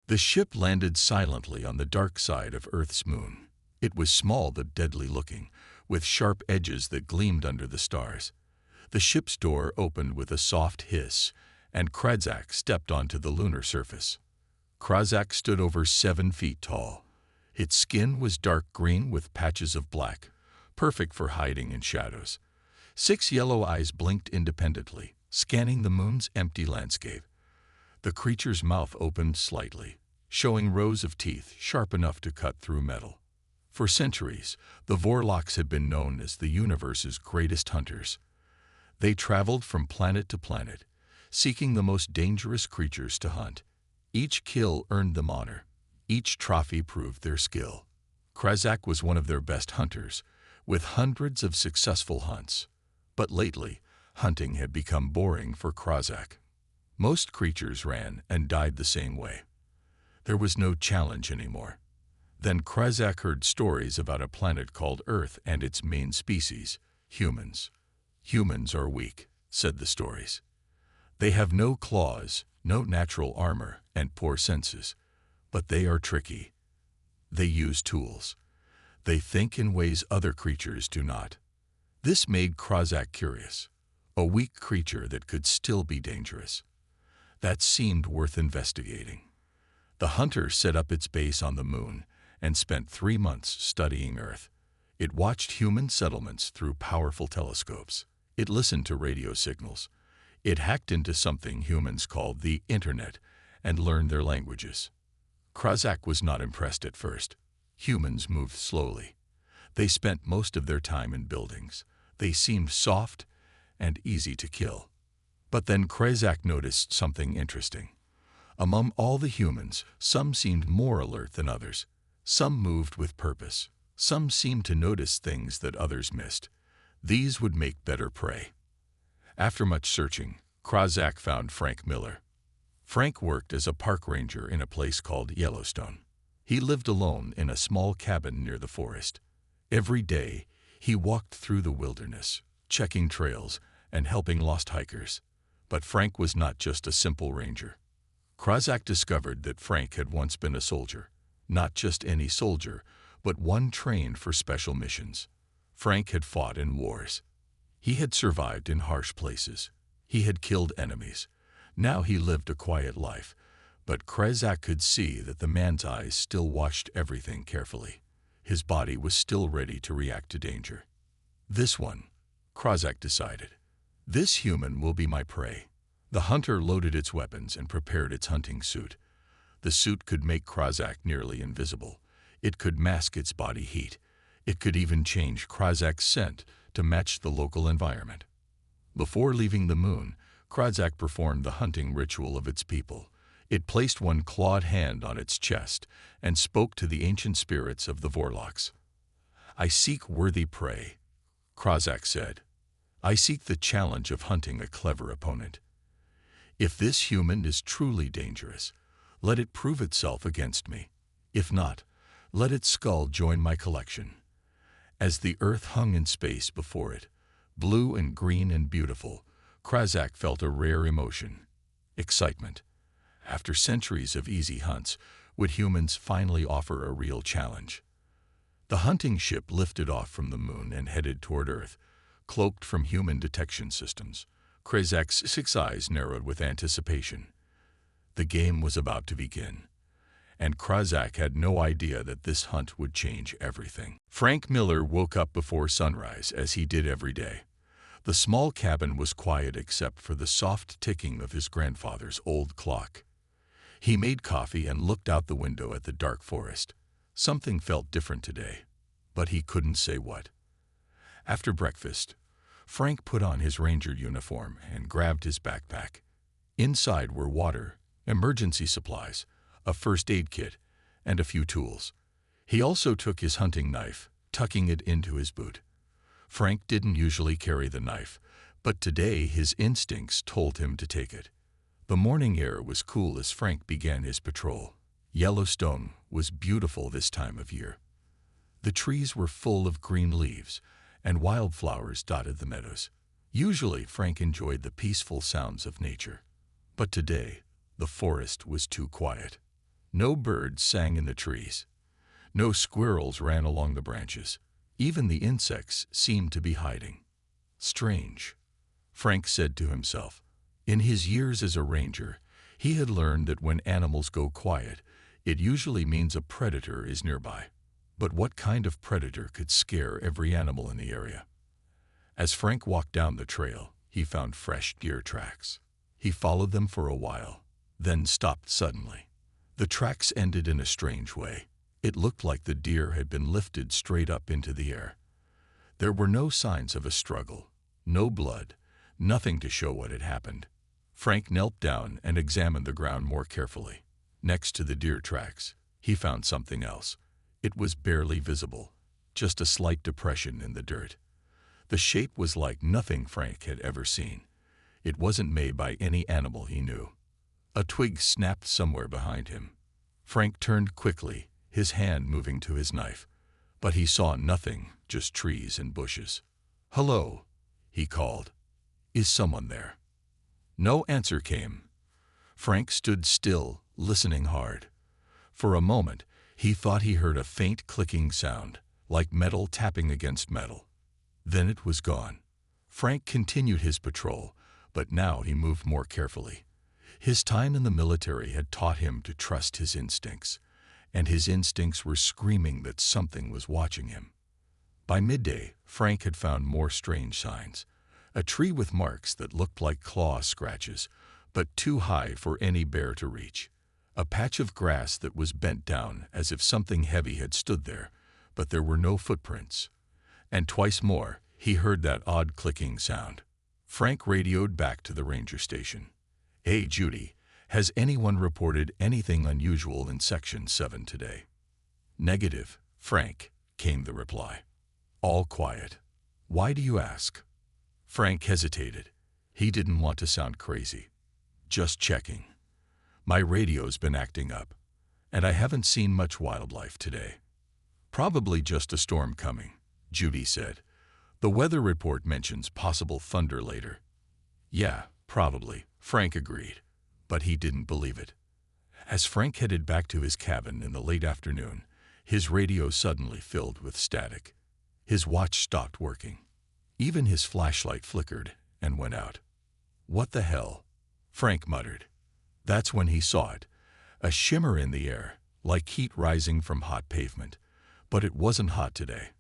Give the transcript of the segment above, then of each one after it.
The ship landed silently on the dark side of Earth's moon. It was small but deadly looking, with sharp edges that gleamed under the stars. The ship's door opened with a soft hiss, and Kradzak stepped onto the lunar surface. Kradzak stood over 7 feet tall. Its skin was dark green with patches of black, perfect for hiding in shadows. 6 yellow eyes blinked independently, scanning the moon's empty landscape. The creature's mouth opened slightly, showing rows of teeth sharp enough to cut through metal. For centuries, the Vorloks had been known as the universe's greatest hunters. They traveled from planet to planet, seeking the most dangerous creatures to hunt. Each kill earned them honor. Each trophy proved their skill. Kradzak was one of their best hunters, with hundreds of successful hunts. But lately, hunting had become boring for Kradzak. Most creatures ran and died the same way. There was no challenge anymore. Then Kradzak heard stories about a planet called Earth and its main species, humans. Humans are weak, said the stories. They have no claws, no natural armor, and poor senses. But they are tricky. They use tools. They think in ways other creatures do not. This made Kradzak curious. A weak creature that could still be dangerous. That seemed worth investigating. The hunter set up its base on the moon and spent 3 months studying Earth. It watched human settlements through powerful telescopes. It listened to radio signals. It hacked into something humans called the Internet and learned their languages. Kradzak was not impressed at first. Humans moved slowly. They spent most of their time in buildings. They seemed soft and easy to kill. But then Kradzak noticed something interesting. Among all the humans, some seemed more alert than others. Some moved with purpose. Some seemed to notice things that others missed. These would make better prey. After much searching, Kradzak found Frank Miller. Frank worked as a park ranger in a place called Yellowstone. He lived alone in a small cabin near the forest. Every day, he walked through the wilderness, checking trails and helping lost hikers. But Frank was not just a simple ranger. Kradzak discovered that Frank had once been a soldier. Not just any soldier, but one trained for special missions. Frank had fought in wars. He had survived in harsh places. He had killed enemies. Now he lived a quiet life, but Kradzak could see that the man's eyes still watched everything carefully. His body was still ready to react to danger. This one, Kradzak decided. This human will be my prey. The hunter loaded its weapons and prepared its hunting suit. The suit could make Kradzak nearly invisible. It could mask its body heat. It could even change Kradzak's scent to match the local environment. Before leaving the moon, Kradzak performed the hunting ritual of its people. It placed one clawed hand on its chest and spoke to the ancient spirits of the Vorloks. "I seek worthy prey," Kradzak said. "I seek the challenge of hunting a clever opponent. If this human is truly dangerous, let it prove itself against me. If not, let its skull join my collection." As the Earth hung in space before it, blue and green and beautiful, Kradzak felt a rare emotion, excitement. After centuries of easy hunts, would humans finally offer a real challenge? The hunting ship lifted off from the moon and headed toward Earth, cloaked from human detection systems. Kradzak's 6 eyes narrowed with anticipation. The game was about to begin, and Kradzak had no idea that this hunt would change everything. Frank Miller woke up before sunrise, as he did every day. The small cabin was quiet except for the soft ticking of his grandfather's old clock. He made coffee and looked out the window at the dark forest. Something felt different today, but he couldn't say what. After breakfast, Frank put on his ranger uniform and grabbed his backpack. Inside were water, emergency supplies, a first aid kit, and a few tools. He also took his hunting knife, tucking it into his boot. Frank didn't usually carry the knife, but today his instincts told him to take it. The morning air was cool as Frank began his patrol. Yellowstone was beautiful this time of year. The trees were full of green leaves, and wildflowers dotted the meadows. Usually Frank enjoyed the peaceful sounds of nature, but today the forest was too quiet. No birds sang in the trees. No squirrels ran along the branches. Even the insects seemed to be hiding. Strange, Frank said to himself. In his years as a ranger, he had learned that when animals go quiet, it usually means a predator is nearby. But what kind of predator could scare every animal in the area? As Frank walked down the trail, he found fresh deer tracks. He followed them for a while, then stopped suddenly. The tracks ended in a strange way. It looked like the deer had been lifted straight up into the air. There were no signs of a struggle, no blood, nothing to show what had happened. Frank knelt down and examined the ground more carefully. Next to the deer tracks, he found something else. It was barely visible, just a slight depression in the dirt. The shape was like nothing Frank had ever seen. It wasn't made by any animal he knew. A twig snapped somewhere behind him. Frank turned quickly, his hand moving to his knife. But he saw nothing, just trees and bushes. "Hello," he called. "Is someone there?" No answer came. Frank stood still, listening hard. For a moment, he thought he heard a faint clicking sound, like metal tapping against metal. Then it was gone. Frank continued his patrol, but now he moved more carefully. His time in the military had taught him to trust his instincts, and his instincts were screaming that something was watching him. By midday, Frank had found more strange signs. A tree with marks that looked like claw scratches, but too high for any bear to reach. A patch of grass that was bent down as if something heavy had stood there, but there were no footprints. And twice more, he heard that odd clicking sound. Frank radioed back to the ranger station. "Hey, Judy, has anyone reported anything unusual in Section 7 today?" "Negative, Frank," came the reply. "All quiet. Why do you ask?" Frank hesitated. He didn't want to sound crazy. "Just checking. My radio's been acting up, and I haven't seen much wildlife today." "Probably just a storm coming," Judy said. "The weather report mentions possible thunder later." "Yeah, probably," Frank agreed, but he didn't believe it. As Frank headed back to his cabin in the late afternoon, his radio suddenly filled with static. His watch stopped working. Even his flashlight flickered and went out. "What the hell?" Frank muttered. That's when he saw it, a shimmer in the air, like heat rising from hot pavement. But it wasn't hot today.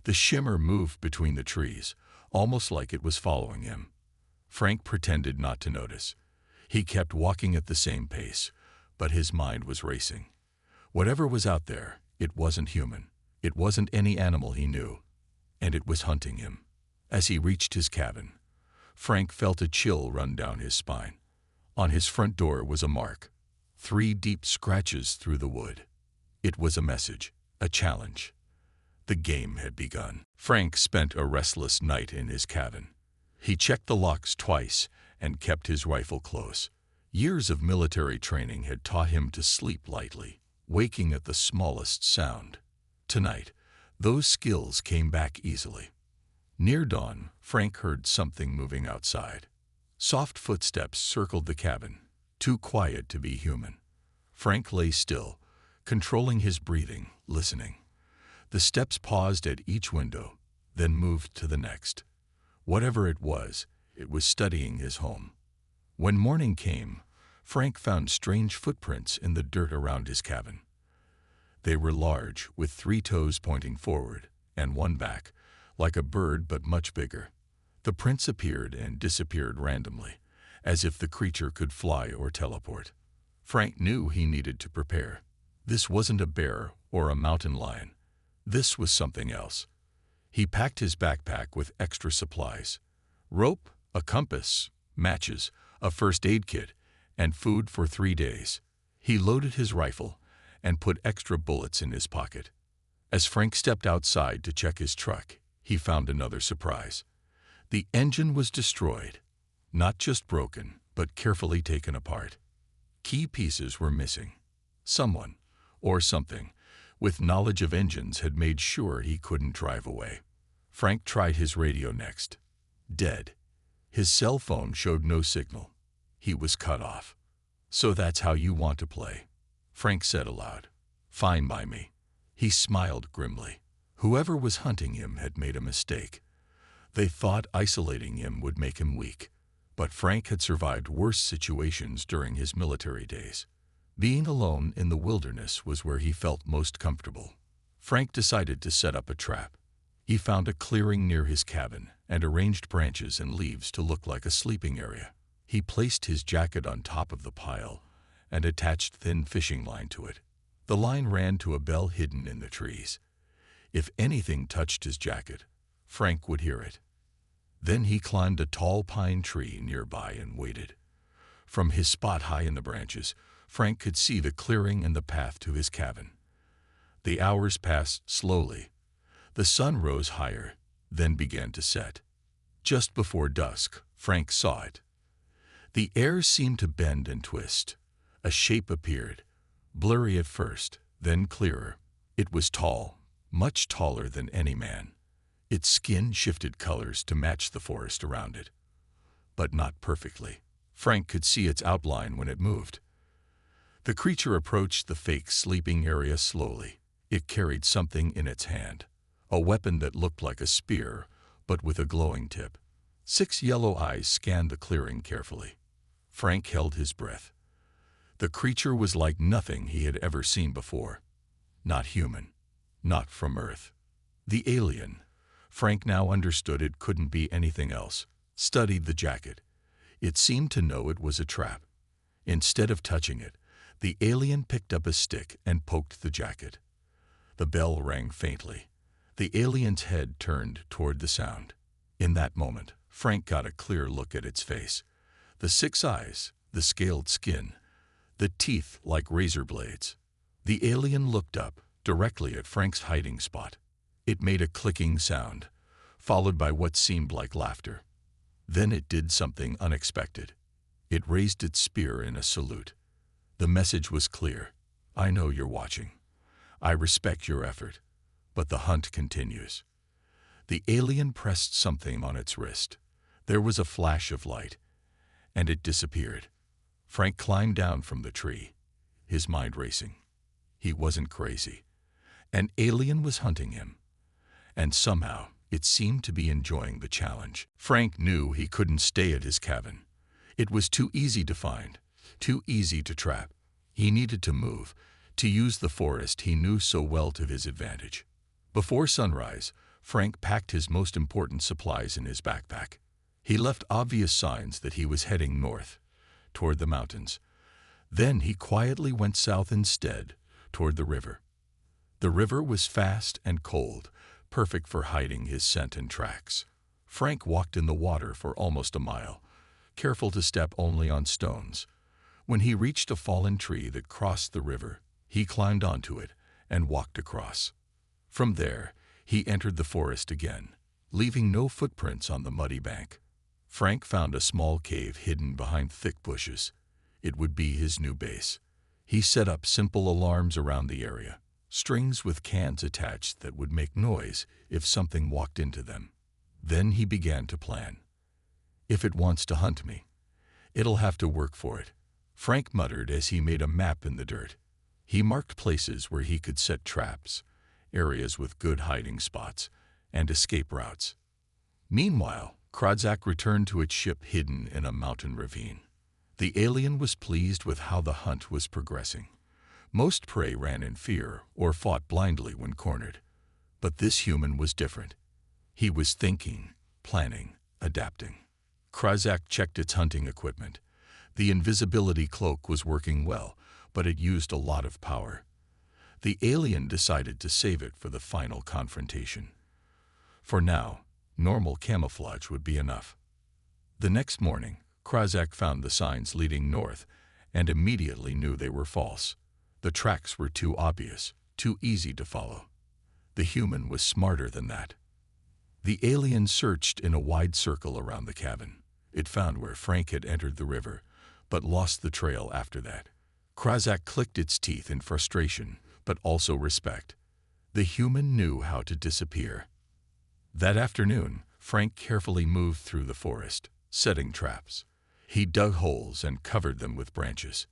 The shimmer moved between the trees, almost like it was following him. Frank pretended not to notice. He kept walking at the same pace, but his mind was racing. Whatever was out there, it wasn't human. It wasn't any animal he knew, and it was hunting him. As he reached his cabin, Frank felt a chill run down his spine. On his front door was a mark, 3 deep scratches through the wood. It was a message, a challenge. The game had begun. Frank spent a restless night in his cabin. He checked the locks twice and kept his rifle close. Years of military training had taught him to sleep lightly, waking at the smallest sound. Tonight, those skills came back easily. Near dawn, Frank heard something moving outside. Soft footsteps circled the cabin, too quiet to be human. Frank lay still, controlling his breathing, listening. The steps paused at each window, then moved to the next. Whatever it was studying his home. When morning came, Frank found strange footprints in the dirt around his cabin. They were large, with 3 toes pointing forward and 1 back, like a bird but much bigger. The prints appeared and disappeared randomly, as if the creature could fly or teleport. Frank knew he needed to prepare. This wasn't a bear or a mountain lion. This was something else. He packed his backpack with extra supplies: rope, a compass, matches, a first aid kit, and food for 3 days. He loaded his rifle and put extra bullets in his pocket. As Frank stepped outside to check his truck, he found another surprise. The engine was destroyed, not just broken, but carefully taken apart. Key pieces were missing. Someone, or something, with knowledge of engines had made sure he couldn't drive away. Frank tried his radio next. Dead. His cell phone showed no signal. He was cut off. "So that's how you want to play?" Frank said aloud. "Fine by me." He smiled grimly. Whoever was hunting him had made a mistake. They thought isolating him would make him weak. But Frank had survived worse situations during his military days. Being alone in the wilderness was where he felt most comfortable. Frank decided to set up a trap. He found a clearing near his cabin and arranged branches and leaves to look like a sleeping area. He placed his jacket on top of the pile and attached thin fishing line to it. The line ran to a bell hidden in the trees. If anything touched his jacket, Frank would hear it. Then he climbed a tall pine tree nearby and waited. From his spot high in the branches, Frank could see the clearing and the path to his cabin. The hours passed slowly. The sun rose higher, then began to set. Just before dusk, Frank saw it. The air seemed to bend and twist. A shape appeared, blurry at first, then clearer. It was tall, much taller than any man. Its skin shifted colors to match the forest around it, but not perfectly. Frank could see its outline when it moved. The creature approached the fake sleeping area slowly. It carried something in its hand, a weapon that looked like a spear, but with a glowing tip. 6 yellow eyes scanned the clearing carefully. Frank held his breath. The creature was like nothing he had ever seen before. Not human, not from Earth. The alien. Frank now understood it couldn't be anything else. Studied the jacket. It seemed to know it was a trap. Instead of touching it, the alien picked up a stick and poked the jacket. The bell rang faintly. The alien's head turned toward the sound. In that moment, Frank got a clear look at its face. The 6 eyes, the scaled skin, the teeth like razor blades. The alien looked up, directly at Frank's hiding spot. It made a clicking sound, followed by what seemed like laughter. Then it did something unexpected. It raised its spear in a salute. The message was clear. "I know you're watching. I respect your effort, but the hunt continues." The alien pressed something on its wrist. There was a flash of light, and it disappeared. Frank climbed down from the tree, his mind racing. He wasn't crazy. An alien was hunting him, and somehow it seemed to be enjoying the challenge. Frank knew he couldn't stay at his cabin. It was too easy to find, too easy to trap. He needed to move, to use the forest he knew so well to his advantage. Before sunrise, Frank packed his most important supplies in his backpack. He left obvious signs that he was heading north, toward the mountains. Then he quietly went south instead, toward the river. The river was fast and cold, perfect for hiding his scent and tracks. Frank walked in the water for almost a mile, careful to step only on stones. When he reached a fallen tree that crossed the river, he climbed onto it and walked across. From there, he entered the forest again, leaving no footprints on the muddy bank. Frank found a small cave hidden behind thick bushes. It would be his new base. He set up simple alarms around the area, strings with cans attached that would make noise if something walked into them. Then he began to plan. "If it wants to hunt me, it'll have to work for it," Frank muttered as he made a map in the dirt. He marked places where he could set traps, areas with good hiding spots, and escape routes. Meanwhile, Kradzak returned to its ship hidden in a mountain ravine. The alien was pleased with how the hunt was progressing. Most prey ran in fear or fought blindly when cornered. But this human was different. He was thinking, planning, adapting. Kradzak checked its hunting equipment. The invisibility cloak was working well, but it used a lot of power. The alien decided to save it for the final confrontation. For now, normal camouflage would be enough. The next morning, Kradzak found the signs leading north and immediately knew they were false. The tracks were too obvious, too easy to follow. The human was smarter than that. The alien searched in a wide circle around the cabin. It found where Frank had entered the river, but lost the trail after that. Kradzak clicked its teeth in frustration, but also respect. The human knew how to disappear. That afternoon, Frank carefully moved through the forest, setting traps. He dug holes and covered them with branches.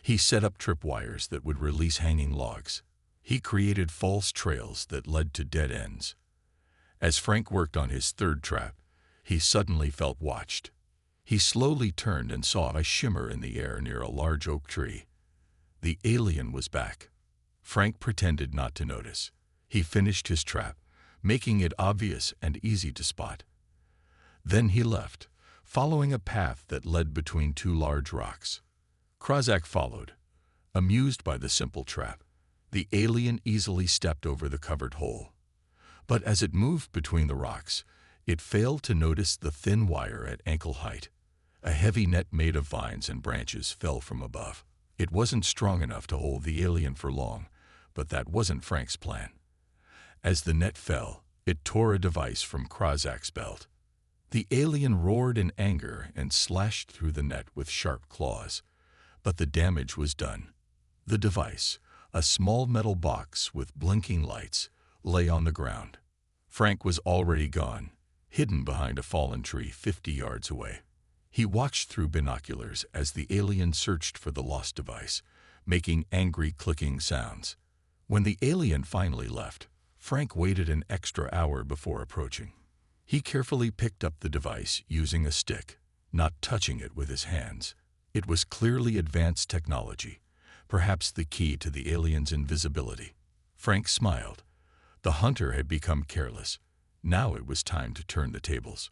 He set up tripwires that would release hanging logs. He created false trails that led to dead ends. As Frank worked on his third trap, he suddenly felt watched. He slowly turned and saw a shimmer in the air near a large oak tree. The alien was back. Frank pretended not to notice. He finished his trap, making it obvious and easy to spot. Then he left, following a path that led between two large rocks. Krazak followed, amused by the simple trap. The alien easily stepped over the covered hole. But as it moved between the rocks, it failed to notice the thin wire at ankle height. A heavy net made of vines and branches fell from above. It wasn't strong enough to hold the alien for long, but that wasn't Frank's plan. As the net fell, it tore a device from Krazak's belt. The alien roared in anger and slashed through the net with sharp claws. But the damage was done. The device, a small metal box with blinking lights, lay on the ground. Frank was already gone, hidden behind a fallen tree 50 yards away. He watched through binoculars as the alien searched for the lost device, making angry clicking sounds. When the alien finally left, Frank waited an extra hour before approaching. He carefully picked up the device using a stick, not touching it with his hands. It was clearly advanced technology, perhaps the key to the alien's invisibility. Frank smiled. The hunter had become careless. Now it was time to turn the tables.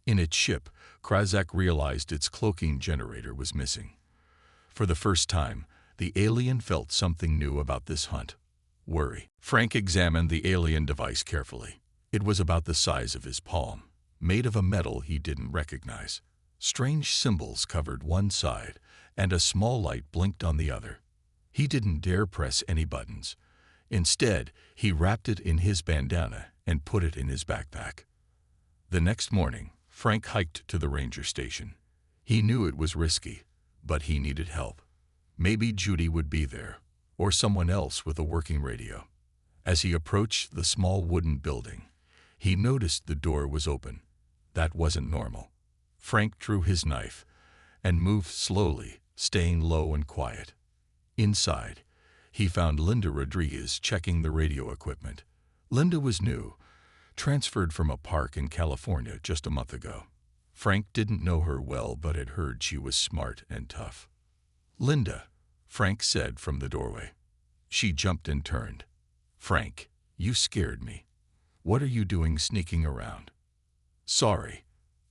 In its ship, Krazak realized its cloaking generator was missing. For the first time, the alien felt something new about this hunt: worry. Frank examined the alien device carefully. It was about the size of his palm, made of a metal he didn't recognize. Strange symbols covered one side, and a small light blinked on the other. He didn't dare press any buttons. Instead, he wrapped it in his bandana and put it in his backpack. The next morning, Frank hiked to the ranger station. He knew it was risky, but he needed help. Maybe Judy would be there, or someone else with a working radio. As he approached the small wooden building, he noticed the door was open. That wasn't normal. Frank drew his knife and moved slowly, staying low and quiet. Inside, he found Linda Rodriguez checking the radio equipment. Linda was new, transferred from a park in California just a month ago. Frank didn't know her well, but had heard she was smart and tough. "Linda," Frank said from the doorway. She jumped and turned. "Frank, you scared me. What are you doing sneaking around?" "Sorry.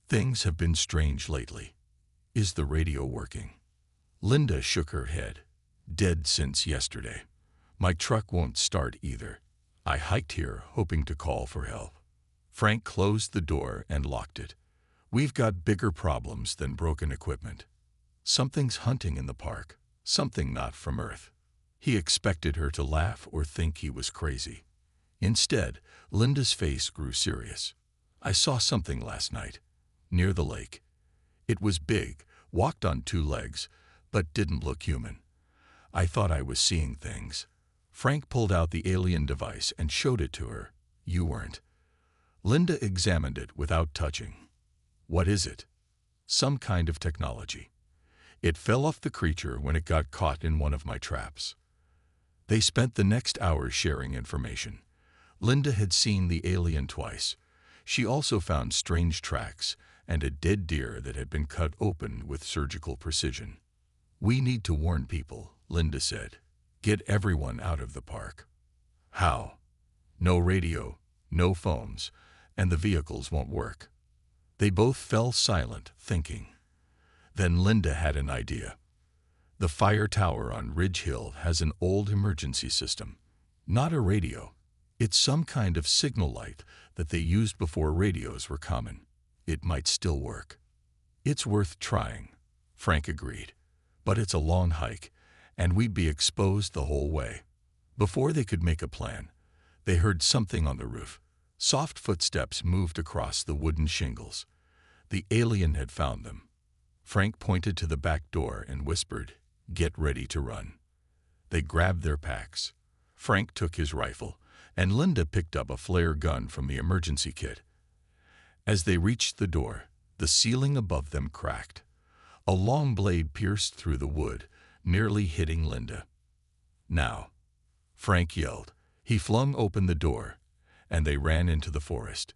Things have been strange lately. Is the radio working?" Linda shook her head. "Dead since yesterday. My truck won't start either. I hiked here hoping to call for help." Frank closed the door and locked it. "We've got bigger problems than broken equipment. Something's hunting in the park, something not from Earth." He expected her to laugh or think he was crazy. Instead, Linda's face grew serious. "I saw something last night, near the lake. It was big, walked on two legs, but didn't look human. I thought I was seeing things." Frank pulled out the alien device and showed it to her. "You weren't." Linda examined it without touching. "What is it?" "Some kind of technology. It fell off the creature when it got caught in one of my traps." They spent the next hour sharing information. Linda had seen the alien twice. She also found strange tracks and a dead deer that had been cut open with surgical precision. "We need to warn people," Linda said. "Get everyone out of the park." "How?" "No radio, no phones, and the vehicles won't work." They both fell silent, thinking. Then Linda had an idea. "The fire tower on Ridge Hill has an old emergency system. Not a radio. It's some kind of signal light that they used before radios were common. It might still work." "It's worth trying," Frank agreed. "But it's a long hike, and we'd be exposed the whole way." Before they could make a plan, they heard something on the roof. Soft footsteps moved across the wooden shingles. The alien had found them. Frank pointed to the back door and whispered, "Get ready to run." They grabbed their packs. Frank took his rifle, and Linda picked up a flare gun from the emergency kit. As they reached the door, the ceiling above them cracked. A long blade pierced through the wood, nearly hitting Linda. "Now!" Frank yelled. He flung open the door, and they ran into the forest.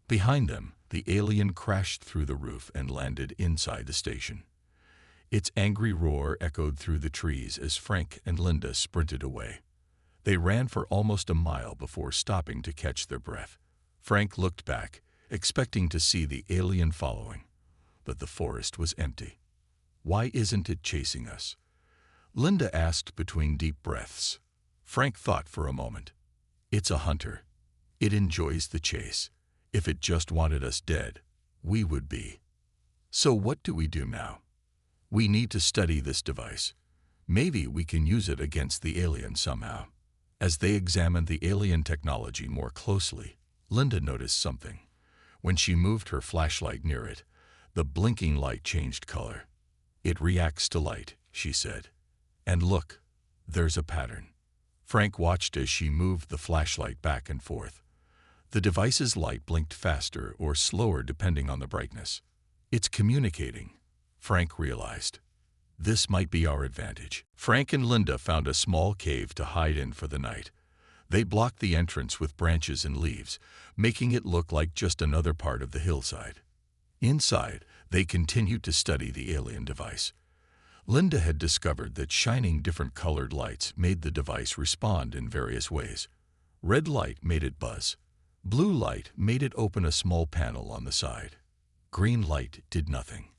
Behind them, the alien crashed through the roof and landed inside the station. Its angry roar echoed through the trees as Frank and Linda sprinted away. They ran for almost a mile before stopping to catch their breath. Frank looked back, expecting to see the alien following, but the forest was empty. "Why isn't it chasing us?" Linda asked between deep breaths. Frank thought for a moment. "It's a hunter. It enjoys the chase. If it just wanted us dead, we would be." "So what do we do now?" "We need to study this device. Maybe we can use it against the alien somehow." As they examined the alien technology more closely, Linda noticed something. When she moved her flashlight near it, the blinking light changed color. "It reacts to light," she said. "And look, there's a pattern." Frank watched as she moved the flashlight back and forth. The device's light blinked faster or slower depending on the brightness. "It's communicating," Frank realized. "This might be our advantage." Frank and Linda found a small cave to hide in for the night. They blocked the entrance with branches and leaves, making it look like just another part of the hillside. Inside, they continued to study the alien device. Linda had discovered that shining different colored lights made the device respond in various ways. Red light made it buzz. Blue light made it open a small panel on the side. Green light did nothing.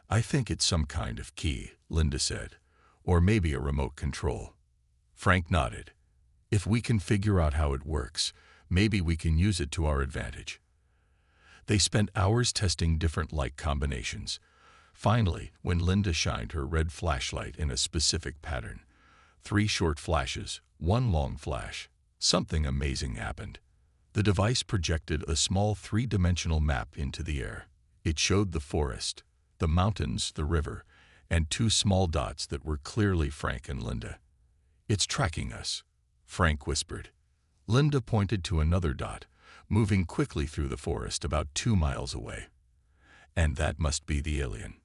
"I think it's some kind of key," Linda said, "or maybe a remote control." Frank nodded. "If we can figure out how it works, maybe we can use it to our advantage." They spent hours testing different light combinations. Finally, when Linda shined her red flashlight in a specific pattern, 3 short flashes, 1 long flash, something amazing happened. The device projected a small 3-dimensional map into the air. It showed the forest, the mountains, the river, and 2 small dots that were clearly Frank and Linda. "It's tracking us," Frank whispered. Linda pointed to another dot, moving quickly through the forest about 2 miles away. "And that must be the alien."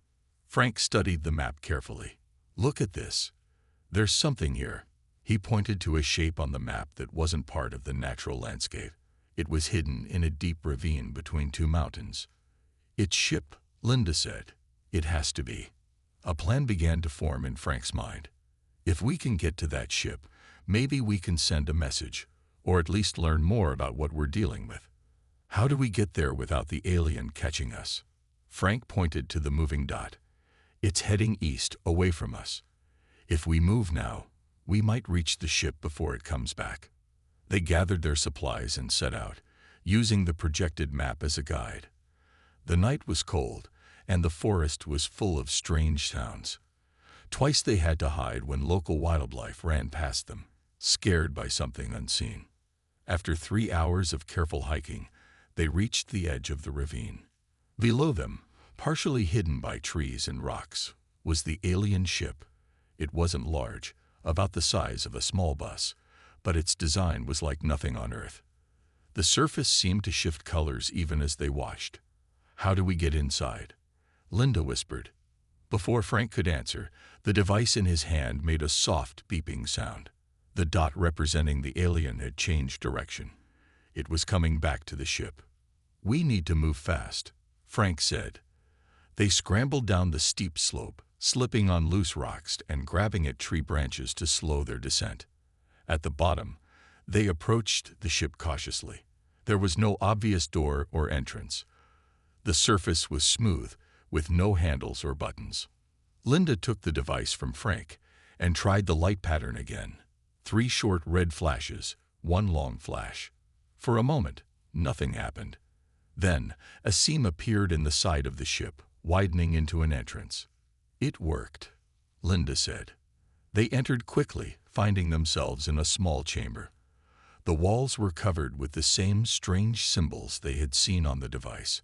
Frank studied the map carefully. "Look at this. There's something here." He pointed to a shape on the map that wasn't part of the natural landscape. It was hidden in a deep ravine between 2 mountains. "It's ship," Linda said. "It has to be." A plan began to form in Frank's mind. "If we can get to that ship, maybe we can send a message, or at least learn more about what we're dealing with." "How do we get there without the alien catching us?" Frank pointed to the moving dot. "It's heading east, away from us. If we move now, we might reach the ship before it comes back." They gathered their supplies and set out, using the projected map as a guide. The night was cold, and the forest was full of strange sounds. Twice they had to hide when local wildlife ran past them, scared by something unseen. After 3 hours of careful hiking, they reached the edge of the ravine. Below them, partially hidden by trees and rocks, was the alien ship. It wasn't large, about the size of a small bus, but its design was like nothing on Earth. The surface seemed to shift colors even as they watched. "How do we get inside?" Linda whispered. Before Frank could answer, the device in his hand made a soft beeping sound. The dot representing the alien had changed direction. It was coming back to the ship. "We need to move fast," Frank said. They scrambled down the steep slope, slipping on loose rocks and grabbing at tree branches to slow their descent. At the bottom, they approached the ship cautiously. There was no obvious door or entrance. The surface was smooth, with no handles or buttons. Linda took the device from Frank and tried the light pattern again. 3 short red flashes, 1 long flash. For a moment, nothing happened. Then, a seam appeared in the side of the ship, widening into an entrance. "It worked," Linda said. They entered quickly, finding themselves in a small chamber. The walls were covered with the same strange symbols they had seen on the device.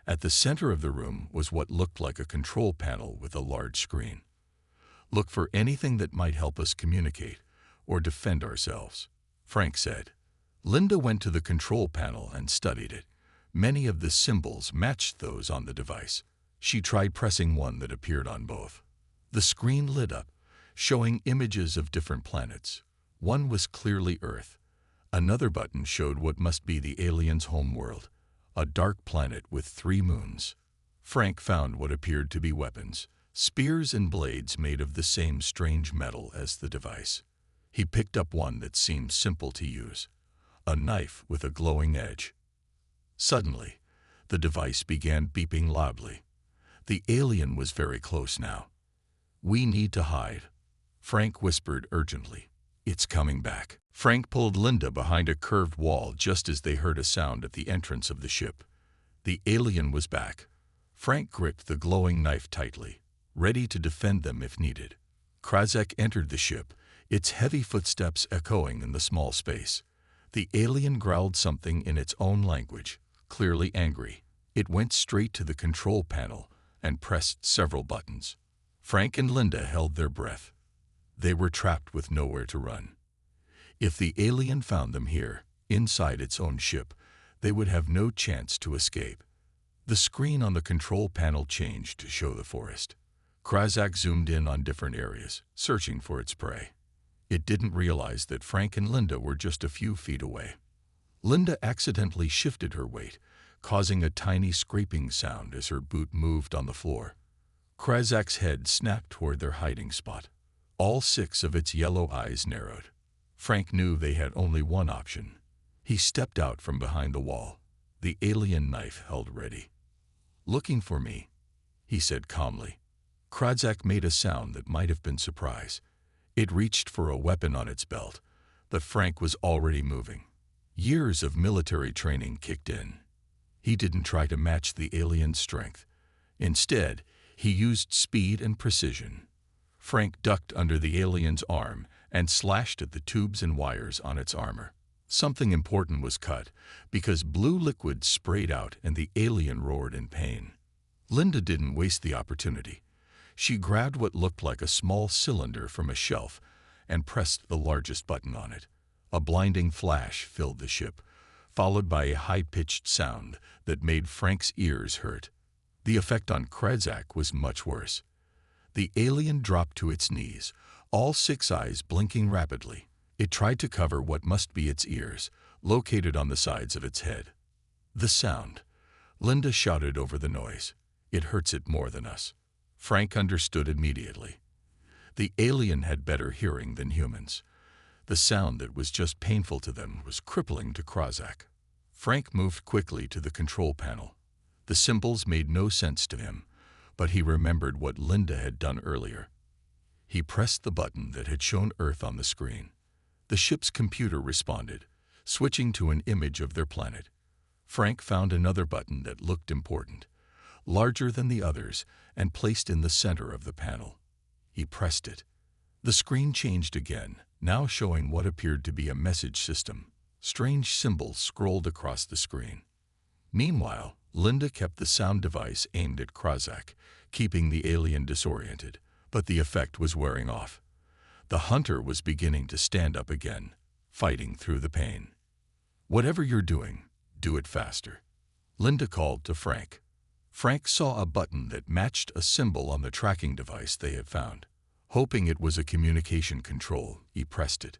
At the center of the room was what looked like a control panel with a large screen. "Look for anything that might help us communicate or defend ourselves," Frank said. Linda went to the control panel and studied it. Many of the symbols matched those on the device. She tried pressing one that appeared on both. The screen lit up, showing images of different planets. One was clearly Earth. Another button showed what must be the aliens' homeworld, a dark planet with 3 moons. Frank found what appeared to be weapons, spears and blades made of the same strange metal as the device. He picked up one that seemed simple to use, a knife with a glowing edge. Suddenly, the device began beeping loudly. The alien was very close now. "We need to hide," Frank whispered urgently. "It's coming back." Frank pulled Linda behind a curved wall just as they heard a sound at the entrance of the ship. The alien was back. Frank gripped the glowing knife tightly, ready to defend them if needed. Krazek entered the ship, its heavy footsteps echoing in the small space. The alien growled something in its own language, clearly angry. It went straight to the control panel and pressed several buttons. Frank and Linda held their breath. They were trapped with nowhere to run. If the alien found them here, inside its own ship, they would have no chance to escape. The screen on the control panel changed to show the forest. Krazak zoomed in on different areas, searching for its prey. It didn't realize that Frank and Linda were just a few feet away. Linda accidentally shifted her weight, causing a tiny scraping sound as her boot moved on the floor. Krazak's head snapped toward their hiding spot. All 6 of its yellow eyes narrowed. Frank knew they had only one option. He stepped out from behind the wall, the alien knife held ready. "Looking for me?" he said calmly. Krazak made a sound that might have been surprise. It reached for a weapon on its belt, but Frank was already moving. Years of military training kicked in. He didn't try to match the alien's strength. Instead, he used speed and precision. Frank ducked under the alien's arm and slashed at the tubes and wires on its armor. Something important was cut because blue liquid sprayed out and the alien roared in pain. Linda didn't waste the opportunity. She grabbed what looked like a small cylinder from a shelf and pressed the largest button on it. A blinding flash filled the ship, followed by a high-pitched sound that made Frank's ears hurt. The effect on Krazak was much worse. The alien dropped to its knees, all 6 eyes blinking rapidly. It tried to cover what must be its ears, located on the sides of its head. "The sound," Linda shouted over the noise. "It hurts it more than us." Frank understood immediately. The alien had better hearing than humans. The sound that was just painful to them was crippling to Krazak. Frank moved quickly to the control panel. The symbols made no sense to him, but he remembered what Linda had done earlier. He pressed the button that had shown Earth on the screen. The ship's computer responded, switching to an image of their planet. Frank found another button that looked important, larger than the others, and placed in the center of the panel. He pressed it. The screen changed again, now showing what appeared to be a message system. Strange symbols scrolled across the screen. Meanwhile, Linda kept the sound device aimed at Krazak, keeping the alien disoriented, but the effect was wearing off. The hunter was beginning to stand up again, fighting through the pain. "Whatever you're doing, do it faster," Linda called to Frank. Frank saw a button that matched a symbol on the tracking device they had found. Hoping it was a communication control, he pressed it.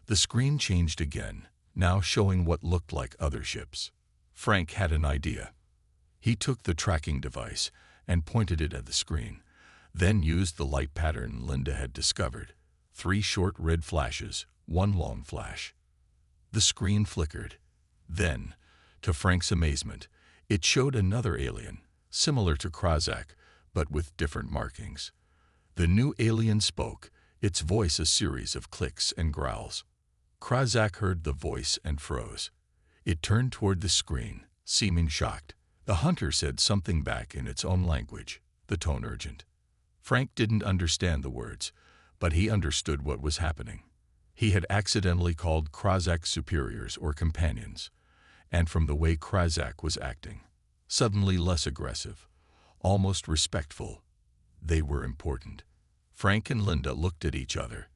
The screen changed again, now showing what looked like other ships. Frank had an idea. He took the tracking device and pointed it at the screen, then used the light pattern Linda had discovered. 3 short red flashes, 1 long flash. The screen flickered. Then, to Frank's amazement, it showed another alien, similar to Krazak, but with different markings. The new alien spoke, its voice a series of clicks and growls. Krazak heard the voice and froze. It turned toward the screen, seeming shocked. The hunter said something back in its own language, the tone urgent. Frank didn't understand the words, but he understood what was happening. He had accidentally called Krazak superiors or companions, and from the way Krazak was acting, suddenly less aggressive, almost respectful, they were important. Frank and Linda looked at each other.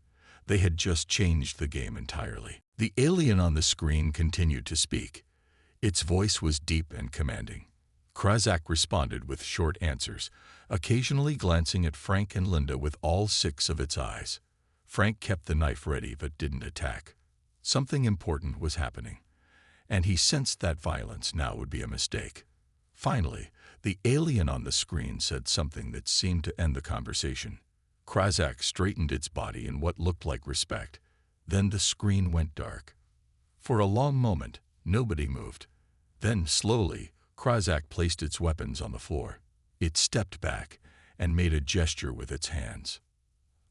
They had just changed the game entirely. The alien on the screen continued to speak. Its voice was deep and commanding. Krazak responded with short answers, occasionally glancing at Frank and Linda with all 6 of its eyes. Frank kept the knife ready but didn't attack. Something important was happening, and he sensed that violence now would be a mistake. Finally, the alien on the screen said something that seemed to end the conversation. Krazak straightened its body in what looked like respect. Then the screen went dark. For a long moment, nobody moved. Then, slowly, Krazak placed its weapons on the floor. It stepped back and made a gesture with its hands.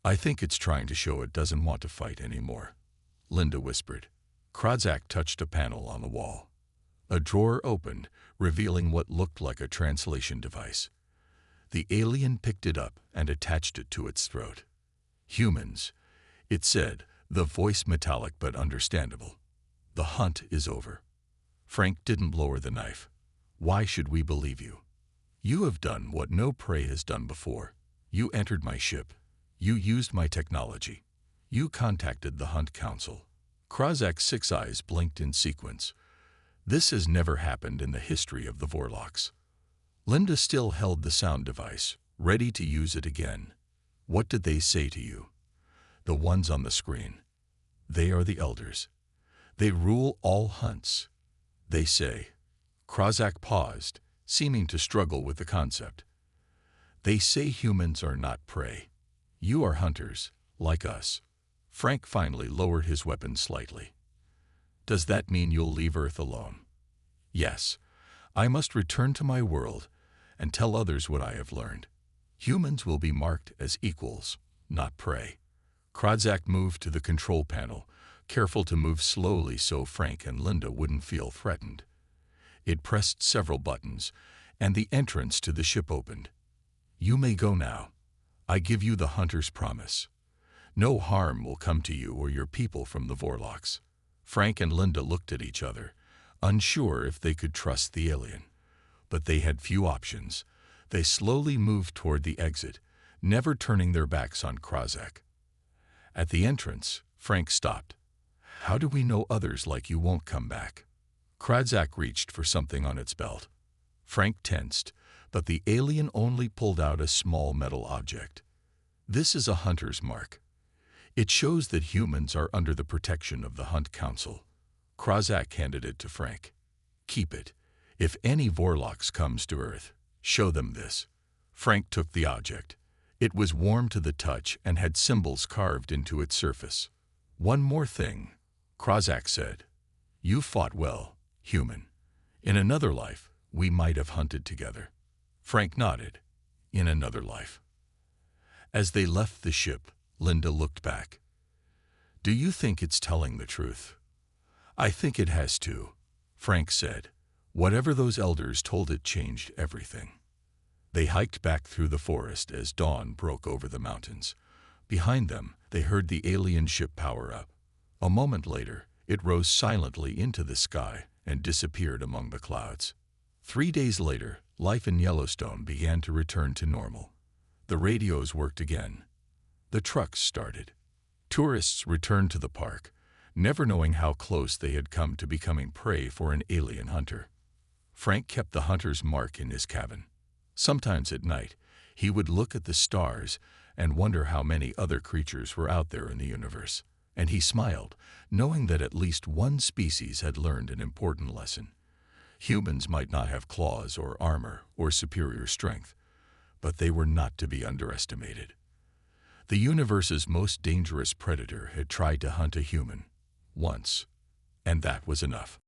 "I think it's trying to show it doesn't want to fight anymore," Linda whispered. Krazak touched a panel on the wall. A drawer opened, revealing what looked like a translation device. The alien picked it up and attached it to its throat. "Humans," it said, the voice metallic but understandable. "The hunt is over." Frank didn't lower the knife. "Why should we believe you? You have done what no prey has done before. You entered my ship. You used my technology. You contacted the Hunt Council." Krazak's 6 eyes blinked in sequence. This has never happened in the history of the Vorloks. Linda still held the sound device, ready to use it again. "What did they say to you?" "The ones on the screen. They are the elders. They rule all hunts. They say." Krazak paused, seeming to struggle with the concept. "They say humans are not prey. You are hunters, like us." Frank finally lowered his weapon slightly. "Does that mean you'll leave Earth alone?" "Yes. I must return to my world and tell others what I have learned. Humans will be marked as equals, not prey." Krazak moved to the control panel, careful to move slowly so Frank and Linda wouldn't feel threatened. It pressed several buttons, and the entrance to the ship opened. "You may go now. I give you the hunter's promise. No harm will come to you or your people from the Vorloks." Frank and Linda looked at each other, unsure if they could trust the alien. But they had few options. They slowly moved toward the exit, never turning their backs on Krazak. At the entrance, Frank stopped. "How do we know others like you won't come back?" Krazak reached for something on its belt. Frank tensed, but the alien only pulled out a small metal object. "This is a hunter's mark. It shows that humans are under the protection of the Hunt Council." Krazak handed it to Frank. "Keep it. If any Vorloks comes to Earth, show them this." Frank took the object. It was warm to the touch and had symbols carved into its surface. "One more thing," Krazak said. "You fought well, human. In another life, we might have hunted together." Frank nodded. "In another life." As they left the ship, Linda looked back. "Do you think it's telling the truth?" "I think it has to," Frank said. "Whatever those elders told it changed everything." They hiked back through the forest as dawn broke over the mountains. Behind them, they heard the alien ship power up. A moment later, it rose silently into the sky and disappeared among the clouds. 3 days later, life in Yellowstone began to return to normal. The radios worked again. The trucks started. Tourists returned to the park, never knowing how close they had come to becoming prey for an alien hunter. Frank kept the hunter's mark in his cabin. Sometimes at night, he would look at the stars and wonder how many other creatures were out there in the universe. And he smiled, knowing that at least one species had learned an important lesson. Humans might not have claws or armor or superior strength, but they were not to be underestimated. The universe's most dangerous predator had tried to hunt a human once, and that was enough.